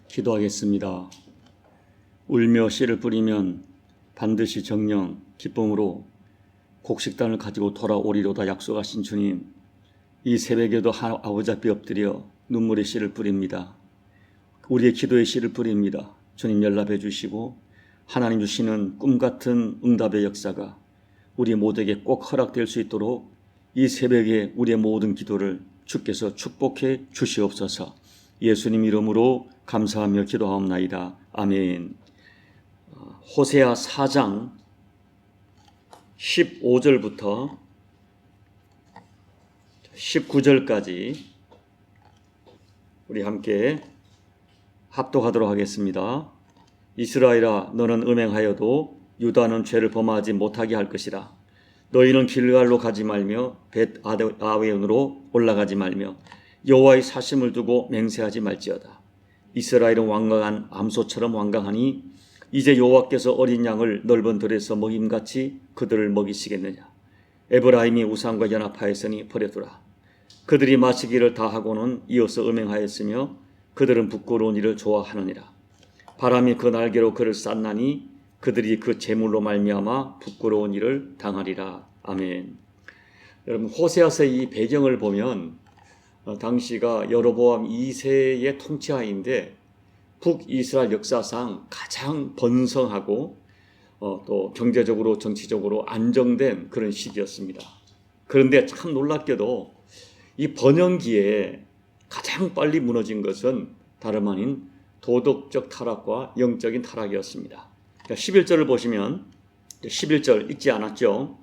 기도하겠습니다. 울며 씨를 뿌리면 반드시 정령 기쁨으로 곡식단을 가지고 돌아오리로다 약속하신 주님, 이 새벽에도 아버지 앞에 엎드려 눈물의 씨를 뿌립니다. 우리의 기도의 씨를 뿌립니다. 주님 연락해 주시고 하나님 주시는 꿈같은 응답의 역사가 우리 모두에게 꼭 허락될 수 있도록 이 새벽에 우리의 모든 기도를 주께서 축복해 주시옵소서. 예수님 이름으로 감사하며 기도하옵나이다. 아멘. 호세아 4장 15절부터 19절까지 우리 함께 합독하도록 하겠습니다. 이스라엘아, 너는 음행하여도 유다는 죄를 범하지 못하게 할 것이라. 너희는 길갈로 가지 말며 벳 아웬으로 올라가지 말며 여호와의 사심을 두고 맹세하지 말지어다. 이스라엘은 완강한 암소처럼 완강하니 이제 여호와께서 어린 양을 넓은 들에서 먹임같이 그들을 먹이시겠느냐. 에브라임이 우상과 연합하였으니 버려두라. 그들이 마시기를 다 하고는 이어서 음행하였으며 그들은 부끄러운 일을 좋아하느니라. 바람이 그 날개로 그를 쌌나니 그들이 그 재물로 말미암아 부끄러운 일을 당하리라. 아멘. 여러분, 호세아서 이 배경을 보면 당시가 여로보암 2세의 통치하인데 북이스라엘 역사상 가장 번성하고 또 경제적으로 정치적으로 안정된 그런 시기였습니다. 그런데 참 놀랍게도 이 번영기에 가장 빨리 무너진 것은 다름 아닌 도덕적 타락과 영적인 타락이었습니다. 11절을 보시면 11절 읽지 않았죠?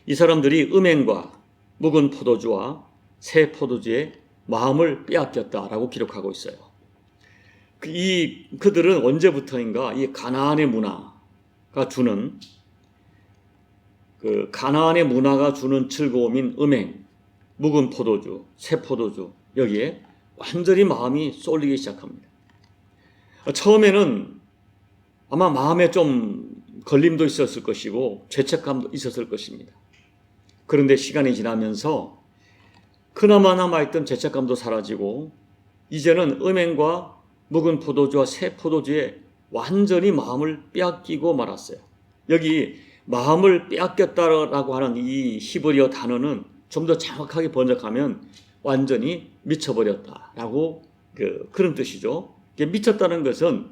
이 사람들이 음행과 묵은 포도주와 새 포도주에 마음을 빼앗겼다라고 기록하고 있어요. 그들은 언제부터인가 이 가나안의 문화가 주는 가나안의 문화가 주는 즐거움인 음행, 묵은 포도주, 새 포도주, 여기에 완전히 마음이 쏠리기 시작합니다. 처음에는 아마 마음에 좀 걸림도 있었을 것이고 죄책감도 있었을 것입니다. 그런데 시간이 지나면서 그나마 남아있던 죄책감도 사라지고 이제는 음행과 묵은 포도주와 새 포도주에 완전히 마음을 빼앗기고 말았어요. 여기 마음을 빼앗겼다라고 하는 이 히브리어 단어는 좀 더 정확하게 번역하면 완전히 미쳐버렸다라고 그런 뜻이죠. 미쳤다는 것은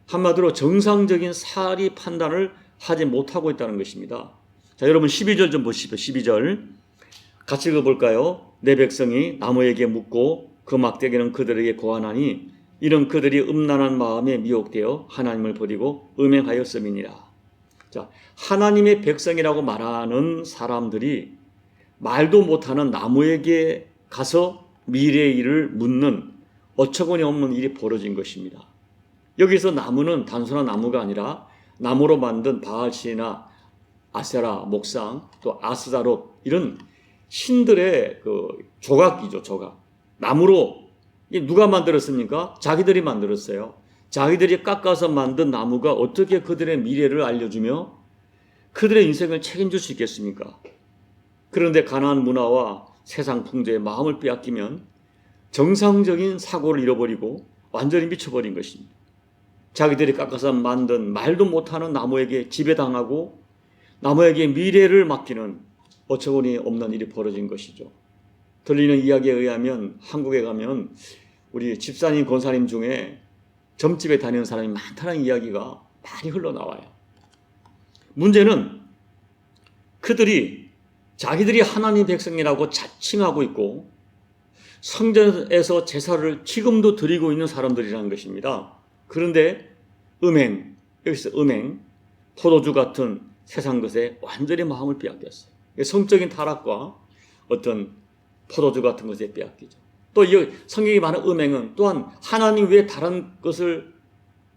한마디로 정상적인 사리 판단을 하지 못하고 있다는 것입니다. 자, 여러분 12절 좀 보십시오. 12절 같이 읽어볼까요? 내 백성이 나무에게 묻고 그 막대기는 그들에게 고하나니 이는 그들이 음란한 마음에 미혹되어 하나님을 버리고 음행하였음이니라. 자, 하나님의 백성이라고 말하는 사람들이 말도 못하는 나무에게 가서 미래의 일을 묻는 어처구니 없는 일이 벌어진 것입니다. 여기서 나무는 단순한 나무가 아니라 나무로 만든 바알신이나 아세라, 목상, 또 아스다롯 이런 신들의 조각이죠, 조각. 나무로 누가 만들었습니까? 자기들이 만들었어요. 자기들이 깎아서 만든 나무가 어떻게 그들의 미래를 알려주며 그들의 인생을 책임질 수 있겠습니까? 그런데 가나안 문화와 세상 풍조에 마음을 빼앗기면 정상적인 사고를 잃어버리고 완전히 미쳐버린 것입니다. 자기들이 깎아서 만든 말도 못하는 나무에게 지배당하고 나무에게 미래를 맡기는 어처구니 없는 일이 벌어진 것이죠. 들리는 이야기에 의하면 한국에 가면 우리 집사님, 권사님 중에 점집에 다니는 사람이 많다는 이야기가 많이 흘러나와요. 문제는 그들이 자기들이 하나님 백성이라고 자칭하고 있고 성전에서 제사를 지금도 드리고 있는 사람들이라는 것입니다. 그런데 음행, 여기서 음행, 포도주 같은 세상 것에 완전히 마음을 빼앗겼어요. 성적인 타락과 어떤 포도주 같은 것에 빼앗기죠. 또 이 성경이 말하는 음행은 또한 하나님 외에 다른 것을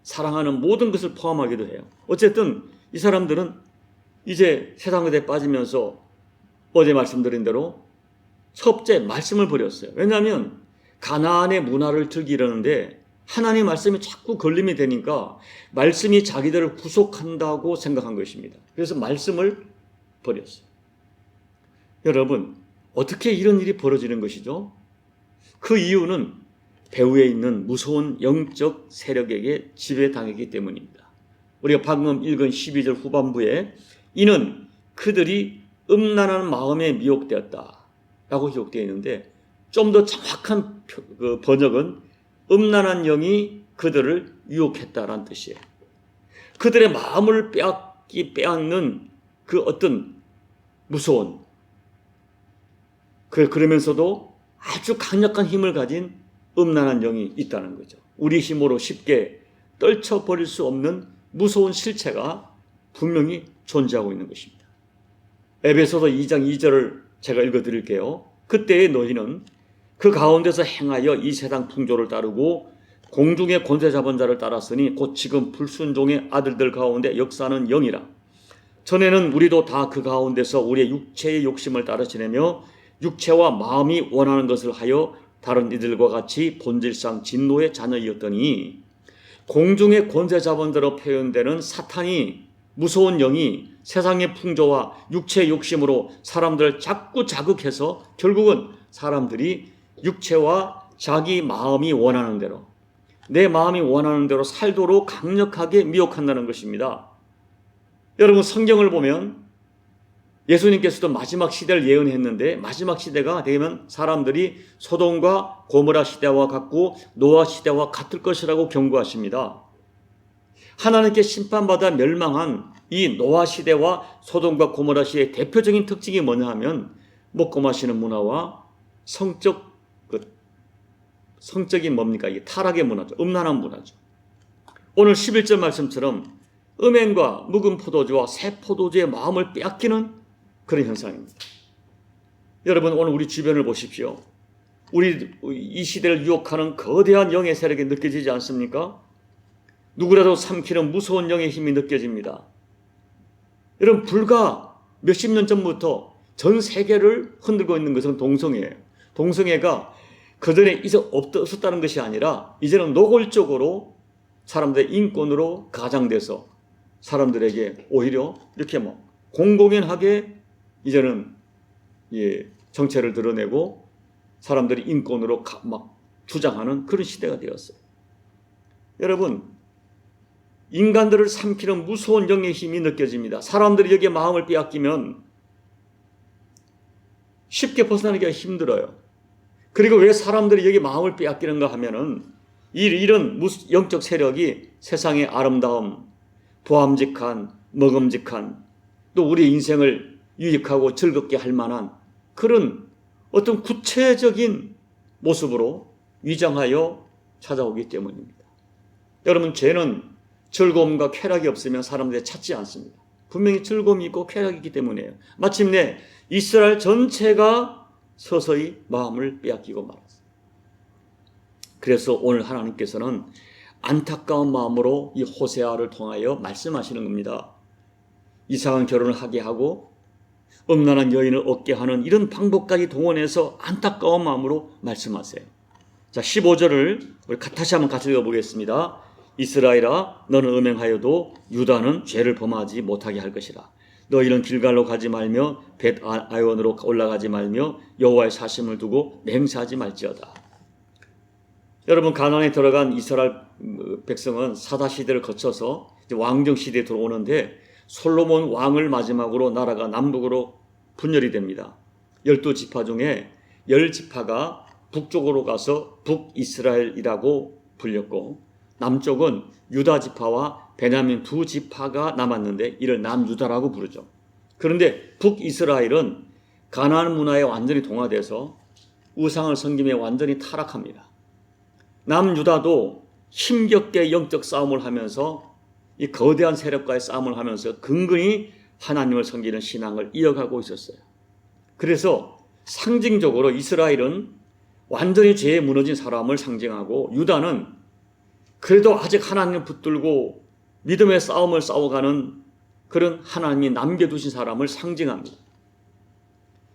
사랑하는 모든 것을 포함하기도 해요. 어쨌든 이 사람들은 이제 세상 것에 빠지면서 어제 말씀드린 대로 첫째 말씀을 버렸어요. 왜냐하면 가나안의 문화를 즐기려는데 하나님 말씀이 자꾸 걸림이 되니까 말씀이 자기들을 구속한다고 생각한 것입니다. 그래서 말씀을 버렸어요. 여러분, 어떻게 이런 일이 벌어지는 것이죠? 그 이유는 배후에 있는 무서운 영적 세력에게 지배당했기 때문입니다. 우리가 방금 읽은 12절 후반부에 이는 그들이 음란한 마음에 미혹되었다 라고 기록되어 있는데, 좀 더 정확한 번역은 음란한 영이 그들을 유혹했다라는 뜻이에요. 그들의 마음을 빼앗는 그 어떤 무서운, 그러면서도 아주 강력한 힘을 가진 음란한 영이 있다는 거죠. 우리 힘으로 쉽게 떨쳐버릴 수 없는 무서운 실체가 분명히 존재하고 있는 것입니다. 에베소서 2장 2절을 제가 읽어드릴게요. 그때의 너희는 그 가운데서 행하여 이 세상 풍조를 따르고 공중의 권세 잡은 자를 따랐으니 곧 지금 불순종의 아들들 가운데 역사하는 영이라. 전에는 우리도 다 그 가운데서 우리의 육체의 욕심을 따라 지내며 육체와 마음이 원하는 것을 하여 다른 이들과 같이 본질상 진노의 자녀이었더니, 공중의 권세 잡은 자로 표현되는 사탄이, 무서운 영이 세상의 풍조와 육체의 욕심으로 사람들을 자꾸 자극해서 결국은 사람들이 육체와 자기 마음이 원하는 대로, 내 마음이 원하는 대로 살도록 강력하게 미혹한다는 것입니다. 여러분, 성경을 보면 예수님께서도 마지막 시대를 예언했는데, 마지막 시대가 되면 사람들이 소돔과 고모라 시대와 같고 노아 시대와 같을 것이라고 경고하십니다. 하나님께 심판받아 멸망한 이 노아 시대와 소돔과 고모라 시대의 대표적인 특징이 뭐냐 하면, 먹고 마시는 문화와 성적인 뭡니까? 이게 타락의 문화죠. 음란한 문화죠. 오늘 11절 말씀처럼 음행과 묵은 포도주와 새 포도주의 마음을 빼앗기는 그런 현상입니다. 여러분, 오늘 우리 주변을 보십시오. 우리 이 시대를 유혹하는 거대한 영의 세력이 느껴지지 않습니까? 누구라도 삼키는 무서운 영의 힘이 느껴집니다. 여러분, 불과 몇십 년 전부터 전 세계를 흔들고 있는 것은 동성애예요. 동성애가 그전에 이제 없었다는 것이 아니라 이제는 노골적으로 사람들의 인권으로 가장돼서 사람들에게 오히려 이렇게 공공연하게 이제는 정체를 드러내고 사람들이 인권으로 주장하는 그런 시대가 되었어요. 여러분, 인간들을 삼키는 무서운 영의 힘이 느껴집니다. 사람들이 여기에 마음을 빼앗기면 쉽게 벗어나기가 힘들어요. 그리고 왜 사람들이 여기 마음을 빼앗기는가 하면은 이런 영적 세력이 세상의 아름다움, 보암직한, 먹음직한, 또 우리 인생을 유익하고 즐겁게 할 만한 그런 어떤 구체적인 모습으로 위장하여 찾아오기 때문입니다. 여러분, 죄는 즐거움과 쾌락이 없으면 사람들이 찾지 않습니다. 분명히 즐거움이 있고 쾌락이 있기 때문이에요. 마침내 이스라엘 전체가 서서히 마음을 빼앗기고 말았어요. 그래서 오늘 하나님께서는 안타까운 마음으로 이 호세아를 통하여 말씀하시는 겁니다. 이상한 결혼을 하게 하고 음란한 여인을 얻게 하는 이런 방법까지 동원해서 안타까운 마음으로 말씀하세요. 자, 15절을 우리 다시 한번 같이 읽어보겠습니다. 이스라엘아, 너는 음행하여도 유다는 죄를 범하지 못하게 할 것이라. 너희는 길갈로 가지 말며 벳 아이원으로 올라가지 말며 여호와의 사심을 두고 맹세하지 말지어다. 여러분, 가나안에 들어간 이스라엘 백성은 사다 시대를 거쳐서 왕정 시대에 들어오는데, 솔로몬 왕을 마지막으로 나라가 남북으로 분열이 됩니다. 12지파 중에 10지파가 북쪽으로 가서 북이스라엘이라고 불렸고, 남쪽은 유다 지파와 베냐민 두 지파가 남았는데 이를 남유다라고 부르죠. 그런데 북이스라엘은 가나안 문화에 완전히 동화돼서 우상을 섬김에 완전히 타락합니다. 남유다도 힘겹게 영적 싸움을 하면서 이 거대한 세력과의 싸움을 하면서 근근히 하나님을 섬기는 신앙을 이어가고 있었어요. 그래서 상징적으로 이스라엘은 완전히 죄에 무너진 사람을 상징하고, 유다는 그래도 아직 하나님을 붙들고 믿음의 싸움을 싸워가는 그런 하나님이 남겨두신 사람을 상징합니다.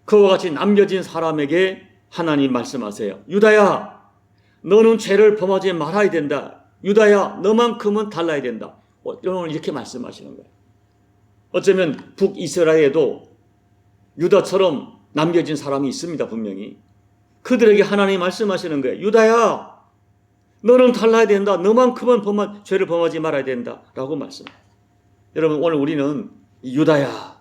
그와 같이 남겨진 사람에게 하나님 말씀하세요. 유다야, 너는 죄를 범하지 말아야 된다. 유다야, 너만큼은 달라야 된다. 오늘 이렇게 말씀하시는 거예요. 어쩌면 북이스라엘에도 유다처럼 남겨진 사람이 있습니다. 분명히. 그들에게 하나님이 말씀하시는 거예요. 유다야, 너는 달라야 된다. 너만큼은 죄를 범하지 말아야 된다. 라고 말씀합니다. 여러분, 오늘 우리는 유다야,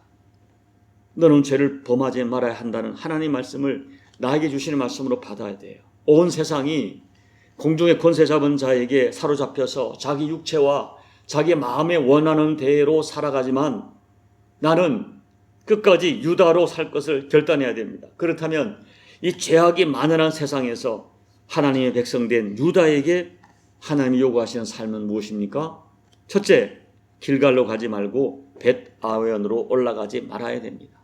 너는 죄를 범하지 말아야 한다는 하나님의 말씀을 나에게 주시는 말씀으로 받아야 돼요. 온 세상이 공중의 권세 잡은 자에게 사로잡혀서 자기 육체와 자기 마음에 원하는 대로 살아가지만 나는 끝까지 유다로 살 것을 결단해야 됩니다. 그렇다면 이 죄악이 만연한 세상에서 하나님의 백성된 유다에게 하나님이 요구하시는 삶은 무엇입니까? 첫째, 길갈로 가지 말고 벳아웬으로 올라가지 말아야 됩니다.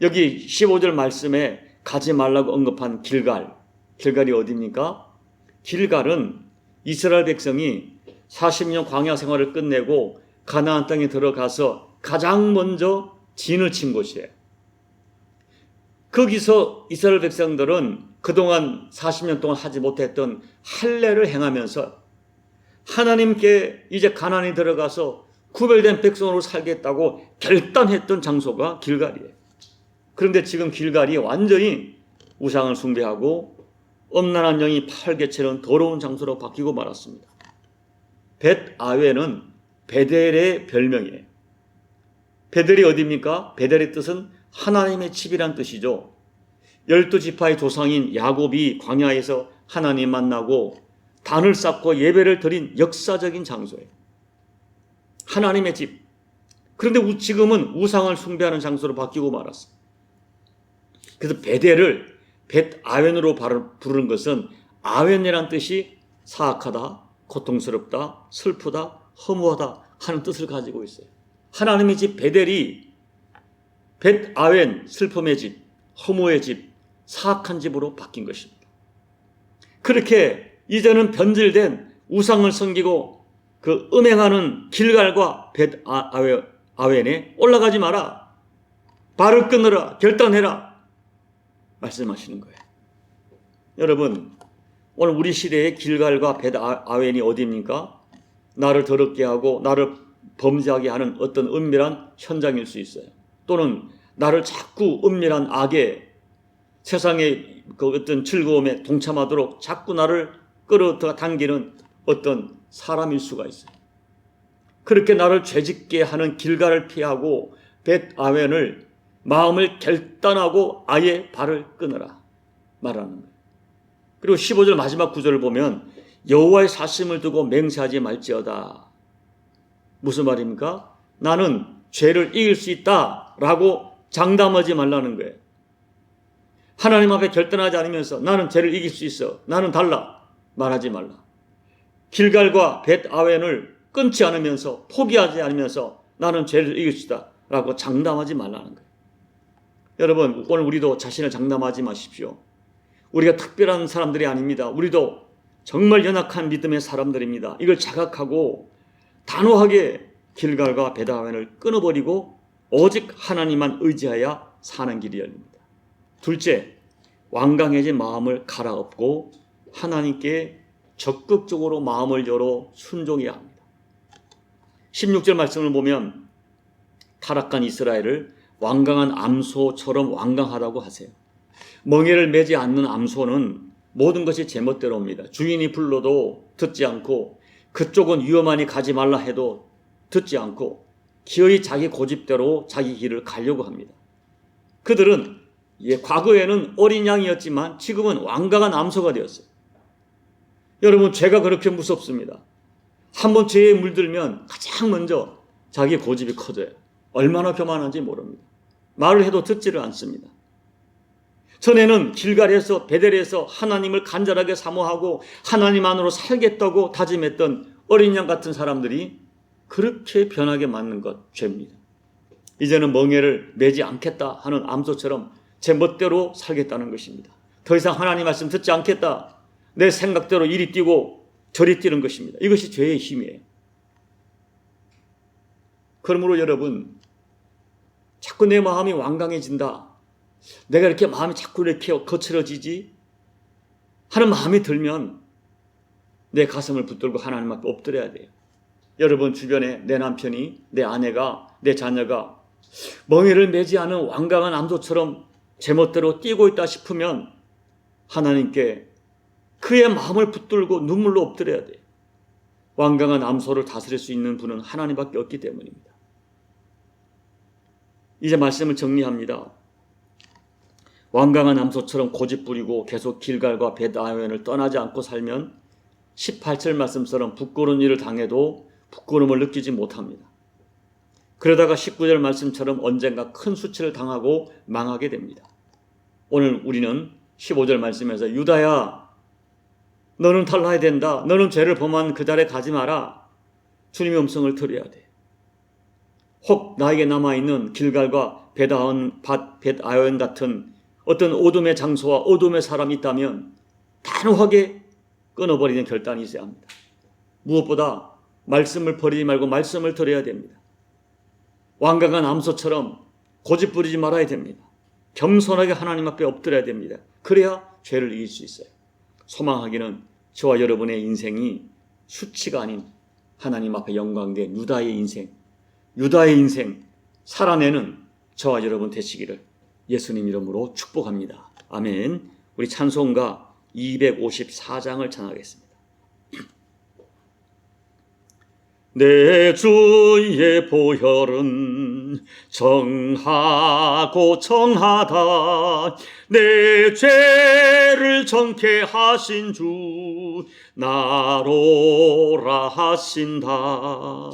여기 15절 말씀에 가지 말라고 언급한 길갈이 어디입니까? 길갈은 이스라엘 백성이 40년 광야 생활을 끝내고 가나안 땅에 들어가서 가장 먼저 진을 친 곳이에요. 거기서 이스라엘 백성들은 그동안 40년 동안 하지 못했던 할례를 행하면서 하나님께 이제 가나안에 들어가서 구별된 백성으로 살겠다고 결단했던 장소가 길갈이에요. 그런데 지금 길갈이 완전히 우상을 숭배하고 엄란한 영이 팔개처럼 더러운 장소로 바뀌고 말았습니다. 벳아웬은 베델의 별명이에요. 베델이 어디입니까? 베델의 뜻은 하나님의 집이란 뜻이죠. 12지파의 조상인 야곱이 광야에서 하나님 만나고 단을 쌓고 예배를 드린 역사적인 장소예요. 하나님의 집. 그런데 지금은 우상을 숭배하는 장소로 바뀌고 말았어요. 그래서 베델을 벳아웬으로 부르는 것은 아웬이란 뜻이 사악하다, 고통스럽다, 슬프다, 허무하다 하는 뜻을 가지고 있어요. 하나님의 집 베델이 벳아웬, 슬픔의 집, 허무의 집, 사악한 집으로 바뀐 것입니다. 그렇게 이제는 변질된 우상을 섬기고 그 음행하는 길갈과 벳아웬에 올라가지 마라. 발을 끊으라. 결단해라. 말씀하시는 거예요. 여러분, 오늘 우리 시대의 길갈과 벳아웬이 어디입니까? 나를 더럽게 하고 나를 범죄하게 하는 어떤 은밀한 현장일 수 있어요. 또는 나를 자꾸 은밀한 악에 세상의 그 어떤 즐거움에 동참하도록 자꾸 나를 끌어당기는 어떤 사람일 수가 있어요. 그렇게 나를 죄짓게 하는 길갈을 피하고 벳아웬을 마음을 결단하고 아예 발을 끊으라 말하는 거예요. 그리고 15절 마지막 구절을 보면 여호와의 사심을 두고 맹세하지 말지어다. 무슨 말입니까? 나는 죄를 이길 수 있다라고 장담하지 말라는 거예요. 하나님 앞에 결단하지 않으면서 나는 죄를 이길 수 있어, 나는 달라 말하지 말라. 길갈과 벳아웬을 끊지 않으면서 포기하지 않으면서 나는 죄를 이길 수 있다라고 장담하지 말라는 거예요. 여러분, 오늘 우리도 자신을 장담하지 마십시오. 우리가 특별한 사람들이 아닙니다. 우리도 정말 연약한 믿음의 사람들입니다. 이걸 자각하고 단호하게 길갈과 벳아웬을 끊어버리고 오직 하나님만 의지하여 사는 길이 열립니다. 둘째, 완강해진 마음을 갈아엎고 하나님께 적극적으로 마음을 열어 순종해야 합니다. 16절 말씀을 보면 타락한 이스라엘을 완강한 암소처럼 완강하다고 하세요. 멍에를 매지 않는 암소는 모든 것이 제멋대로입니다. 주인이 불러도 듣지 않고 그쪽은 위험하니 가지 말라 해도 듣지 않고 기어이 자기 고집대로 자기 길을 가려고 합니다. 그들은 과거에는 어린 양이었지만 지금은 완강한 암소가 되었어요. 여러분, 죄가 그렇게 무섭습니다. 한번 죄에 물들면 가장 먼저 자기 고집이 커져요. 얼마나 교만한지 모릅니다. 말을 해도 듣지를 않습니다. 전에는 길갈에서 베델에서 하나님을 간절하게 사모하고 하나님 안으로 살겠다고 다짐했던 어린 양 같은 사람들이 그렇게 변하게 만든 것 죄입니다. 이제는 멍에를 매지 않겠다 하는 암소처럼 제 멋대로 살겠다는 것입니다. 더 이상 하나님 말씀 듣지 않겠다. 내 생각대로 이리 뛰고 저리 뛰는 것입니다. 이것이 죄의 힘이에요. 그러므로 여러분, 자꾸 내 마음이 완강해진다, 내가 이렇게 마음이 자꾸 이렇게 거칠어지지 하는 마음이 들면 내 가슴을 붙들고 하나님 앞에 엎드려야 돼요. 여러분 주변에 내 남편이, 내 아내가, 내 자녀가 멍에를 매지 않은 완강한 암소처럼 제멋대로 뛰고 있다 싶으면 하나님께 그의 마음을 붙들고 눈물로 엎드려야 돼요. 완강한 암소를 다스릴 수 있는 분은 하나님밖에 없기 때문입니다. 이제 말씀을 정리합니다. 완강한 암소처럼 고집부리고 계속 길갈과 벳아웬을 떠나지 않고 살면 18절 말씀처럼 부끄러운 일을 당해도 부끄러움을 느끼지 못합니다. 그러다가 19절 말씀처럼 언젠가 큰 수치를 당하고 망하게 됩니다. 오늘 우리는 15절 말씀에서 유다야, 너는 달라야 된다. 너는 죄를 범한 그 자리에 가지 마라. 주님의 음성을 들어야 돼. 혹 나에게 남아있는 길갈과 벳아웬 같은 어떤 어둠의 장소와 어둠의 사람이 있다면 단호하게 끊어버리는 결단이 있어야 합니다. 무엇보다 말씀을 버리지 말고 말씀을 들어야 됩니다. 완강한 암소처럼 고집부리지 말아야 됩니다. 겸손하게 하나님 앞에 엎드려야 됩니다. 그래야 죄를 이길 수 있어요. 소망하기는 저와 여러분의 인생이 수치가 아닌 하나님 앞에 영광된 유다의 인생 살아내는 저와 여러분 되시기를 예수님 이름으로 축복합니다. 아멘. 우리 찬송가 254장을 찬양하겠습니다. 내 주의 보혈은 정하고 정하다. 내 죄를 정케 하신 주 나로라 하신다.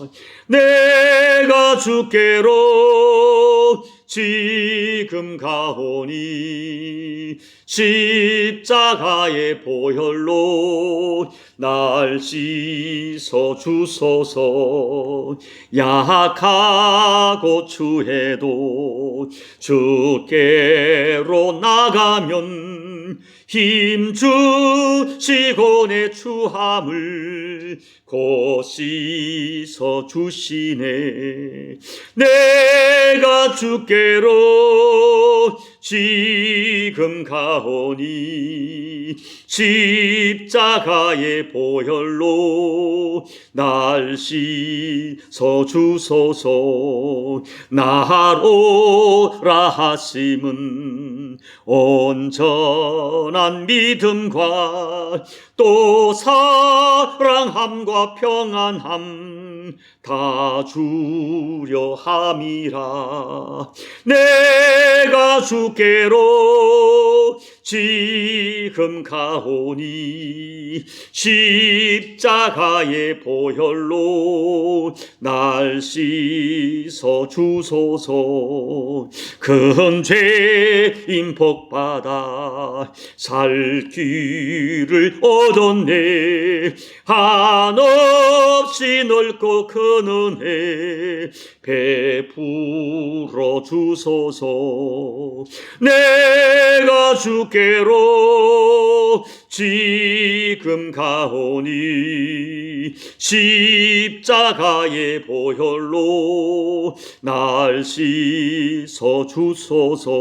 내가 주께로 지금 가오니 십자가의 보혈로 날 씻어 주소서. 약하고 추해도 주께로 나가면 힘 주시고 내 추함을 곧 씻어 주시네. 내가 주께로 지금 가오니 십자가의 보혈로 날 씻어 주소서. 나로라 하심은 온전한 믿음과 또 사랑함과 평안함 다 주려 함이라. 내가 주께로 지금 가오니 십자가의 보혈로 날 씻어 주소서. 큰 죄인 복받아 살 길을 얻었네. 한없이 넓고 큰 은혜 베풀어 주소서. 내가 주께로 지금 가오니 십자가의 보혈로 날 씻어 주소서.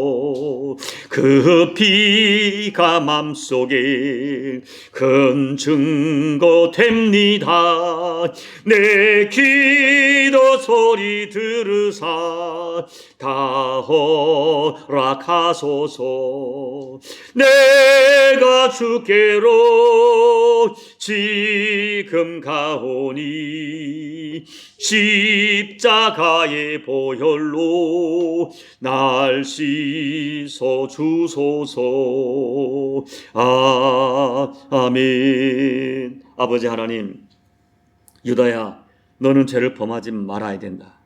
그 피가 맘속에 큰 증거 됩니다. 내 기도 소리 들으사 다 허락하소서. 내가 주께로 지금 가오니 십자가의 보혈로 날 씻어 주소서. 아멘. 아버지 하나님, 유다야, 너는 죄를 범하지 말아야 된다.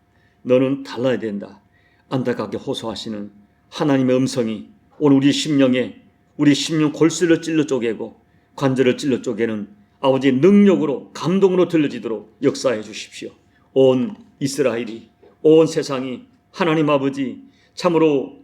너는 달라야 된다. 안타깝게 호소하시는 하나님의 음성이 오늘 우리 심령 골수를 찔러 쪼개고 관절을 찔러 쪼개는 아버지의 능력으로 감동으로 들려지도록 역사해 주십시오. 온 이스라엘이, 온 세상이 하나님 아버지 참으로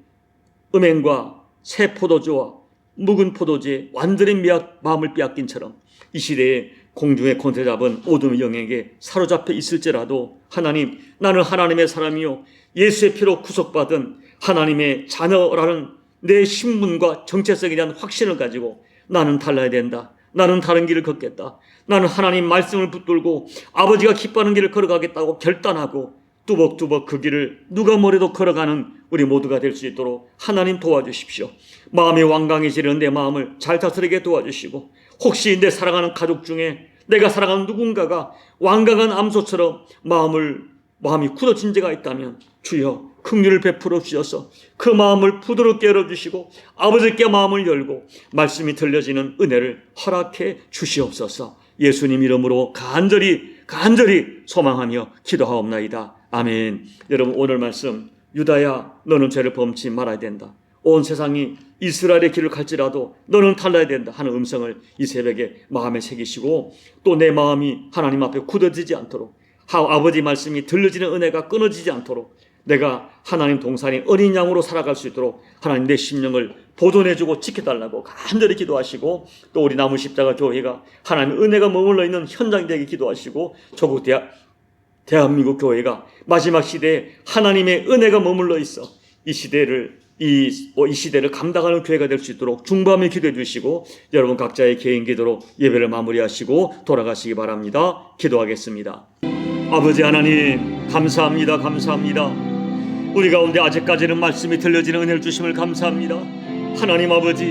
음행과 새 포도주와 묵은 포도주에 완전히 마음을 빼앗긴처럼 이 시대에 공중에 권세 잡은 어둠의 영에게 사로잡혀 있을지라도 하나님, 나는 하나님의 사람이요 예수의 피로 구속받은 하나님의 자녀라는 내 신분과 정체성에 대한 확신을 가지고 나는 달라야 된다. 나는 다른 길을 걷겠다. 나는 하나님 말씀을 붙들고 아버지가 기뻐하는 길을 걸어가겠다고 결단하고 뚜벅뚜벅 그 길을 누가 뭐래도 걸어가는 우리 모두가 될 수 있도록 하나님 도와주십시오. 마음이 완강해지는 내 마음을 잘 다스리게 도와주시고 혹시 내 사랑하는 가족 중에 내가 사랑하는 누군가가 완강한 암소처럼 마음이 굳어진 자가 있다면 주여 긍휼을 베풀어 주셔서 그 마음을 부드럽게 열어주시고 아버지께 마음을 열고 말씀이 들려지는 은혜를 허락해 주시옵소서. 예수님 이름으로 간절히 소망하며 기도하옵나이다. 아멘. 여러분, 오늘 말씀, 유다야 너는 죄를 범치 말아야 된다. 온 세상이 이스라엘의 길을 갈지라도 너는 달라야 된다 하는 음성을 이 새벽에 마음에 새기시고, 또 내 마음이 하나님 앞에 굳어지지 않도록, 아버지 말씀이 들려지는 은혜가 끊어지지 않도록 내가 하나님 동산의 어린 양으로 살아갈 수 있도록 하나님 내 심령을 보존해주고 지켜달라고 간절히 기도하시고, 또 우리 나무 십자가 교회가 하나님의 은혜가 머물러 있는 현장이 되게 기도하시고, 조국 대한민국 교회가 마지막 시대에 하나님의 은혜가 머물러 있어 이 시대를 감당하는 교회가 될 수 있도록 중보하며 기도해 주시고, 여러분 각자의 개인 기도로 예배를 마무리하시고 돌아가시기 바랍니다. 기도하겠습니다. 아버지 하나님, 감사합니다. 우리 가운데 아직까지는 말씀이 들려지는 은혜를 주심을 감사합니다. 하나님 아버지,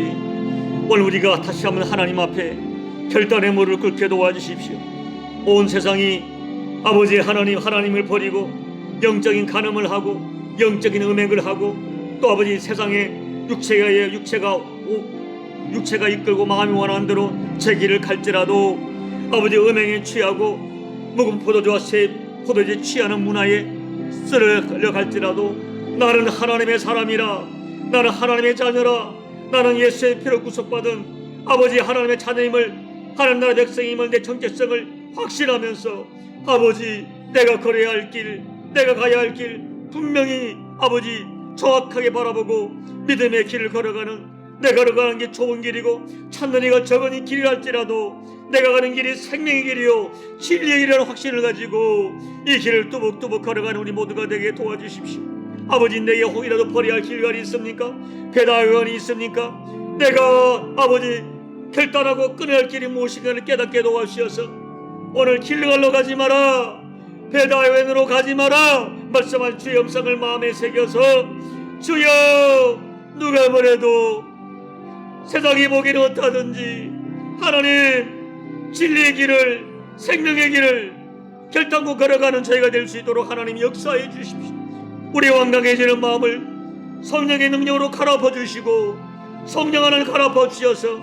오늘 우리가 다시 한번 하나님 앞에 결단의 무릎을 꿇게 도와주십시오. 온 세상이 아버지 하나님을 버리고 영적인 간음을 하고 영적인 음행을 하고, 또 아버지 세상에 육체가 이끌고 마음이 원하는 대로 제 길을 갈지라도 아버지 음행에 취하고 묵은 포도주와 새 포도주에 취하는 문화에 쓸려 갈지라도 나는 하나님의 사람이라, 나는 하나님의 자녀라, 나는 예수의 피로 구속받은 아버지 하나님의 자녀임을, 하나님 나라 백성임을, 내 정체성을 확신하면서 아버지 내가 걸어야 할 길, 내가 가야 할 길 분명히 아버지 정확하게 바라보고 믿음의 길을 걸어가는, 내가 걸어가는 게 좋은 길이고 찾는 이가 적은 이 길이 할지라도 내가 가는 길이 생명의 길이요 진리의 길이라는 확신을 가지고 이 길을 뚜벅뚜벅 걸어가는 우리 모두가 되게 도와주십시오. 아버지, 내게 혹이라도 버려야 할 길갈이 있습니까? 배다의원이 있습니까? 내가 아버지 결단하고 끊어야 할 길이 무엇인가를 깨닫게 도와주셔서 오늘 길로 가지 마라, 배다의원으로 가지 마라 말씀한 주의 음성을 마음에 새겨서, 주여 누가 뭐래도 세상이 보기는 어떠하든지 하나님 진리의 길을, 생명의 길을 결단코 걸어가는 저희가 될 수 있도록 하나님 역사해 주십시오. 우리 완강해지는 마음을 성령의 능력으로 갈아엎어 주시고, 성령 하나님 갈아엎어 주셔서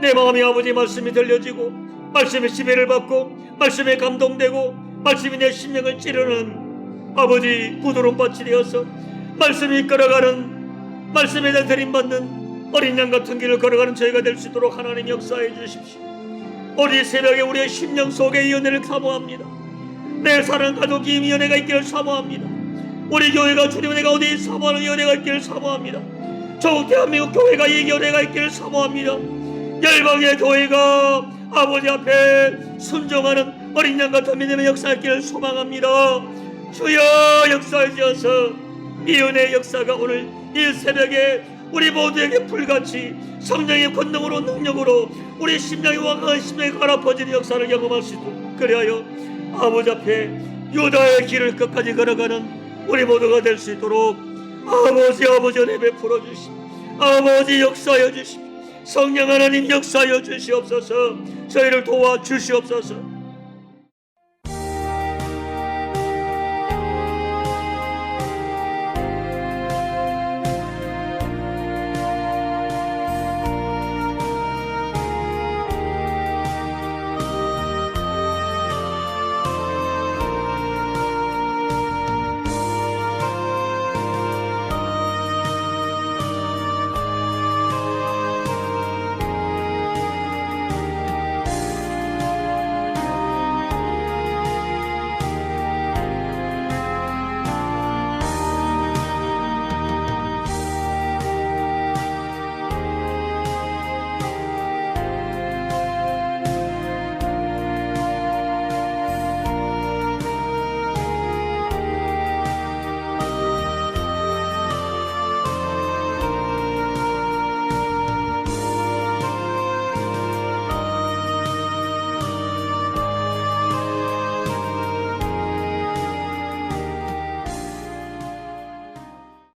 내 마음이 아버지 말씀이 들려지고 말씀의 지배를 받고 말씀에 감동되고 말씀이 내 심령을 찌르는 아버지 부드러운 밭이 되어서 말씀이 걸어가는, 말씀에 대한 드림받는 어린 양 같은 길을 걸어가는 저희가 될 수 있도록 하나님 역사해 주십시오. 오늘 새벽에 우리의 심령 속에 이 은혜를 사모합니다. 내 사랑하는 가족이 이 은혜가 있기를 사모합니다. 우리 교회가 주님의 은혜가 어디 사모하는 이 은혜가 있기를 사모합니다. 조국 대한민국 교회가 이 은혜가 있기를 사모합니다. 열방의 교회가 아버지 앞에 순종하는 어린 양 같은 믿음의 역사가 있기를 소망합니다. 주여 역사해 주셔서 이 은혜의 역사가 오늘 이 새벽에 우리 모두에게 불같이 성령의 권능으로 능력으로 우리 심령이 완강한 심령이 갈아퍼지는 역사를 경험할 수 있도록, 그리하여 아버지 앞에 유다의 길을 끝까지 걸어가는 우리 모두가 될 수 있도록 아버지 은혜 베풀어 주시고, 아버지 역사하여 주시고, 성령 하나님 역사하여 주시옵소서. 저희를 도와주시옵소서.